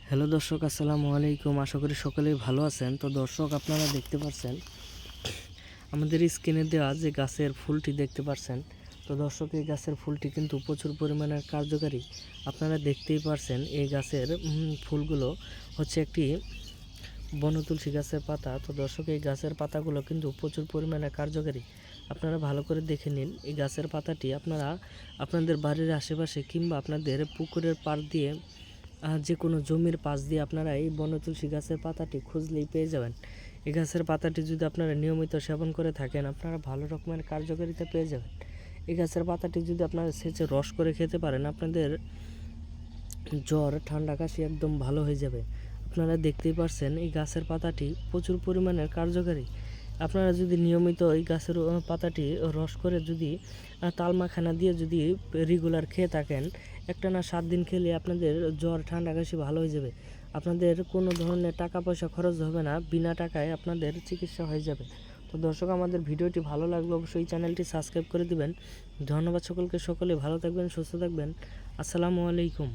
Hello দর্শক, আসসালামু আলাইকুম। আশা করি সকলেই ভালো আছেন। তো দর্শক, আপনারা দেখতে পাচ্ছেন আমাদের স্ক্রিনে দেওয়া যে গাছের ফুলটি দেখতে পাচ্ছেন। তো দর্শক, এই গাছের ফুলটি কিন্তু প্রচুর পরিমাণে কার্যকারী। আপনারা দেখতেই পারছেন এই গাছের ফুলগুলো হচ্ছে একটি বনতুলসী গাছের পাতা। তো দর্শক, এই গাছের পাতাগুলো কিন্তু প্রচুর পরিমাণে কার্যকারী। আপনারা ভালো করে দেখে নিন। এই গাছের পাতাটি আপনারা আপনাদের বাড়ির আশেপাশে কিংবা আপনাদের পুকুরের পাড় দিয়ে যে কোনো জমির পাশ দিয়ে আপনারা এই বনতুলসী গাছের পাতাটি খুঁজলেই পেয়ে যাবেন। এই গাছের পাতাটি যদি আপনারা নিয়মিত সেবন করে থাকেন, আপনারা ভালো রকমের কার্যকারিতা পেয়ে যাবেন। এই গাছের পাতাটি যদি আপনারা সেচে রস করে খেতে পারেন, আপনাদের জ্বর, ঠান্ডা, কাশি একদম ভালো হয়ে যাবে। আপনারা দেখতেই পারছেন এই গাছের পাতাটি প্রচুর পরিমাণের কার্যকারী। আপনারা যদি নিয়মিত এই গাছের পাতাটি রস করে যদি তালমাখানা দিয়ে যদি রেগুলার খেয়ে থাকেন, একটানা 7 দিন খেলে আপনাদের জ্বর, ঠান্ডা, কাশি ভালো হয়ে যাবে। আপনাদের কোনো ধরনের টাকা পয়সা খরচ হবে না, বিনা টাকায় আপনাদের চিকিৎসা হয়ে যাবে। তো দর্শক, আমাদের ভিডিওটি ভালো লাগলে অবশ্যই চ্যানেলটি সাবস্ক্রাইব করে দিবেন। ধন্যবাদ সকলকে। সকলে ভালো থাকবেন, সুস্থ থাকবেন। আসসালামু আলাইকুম।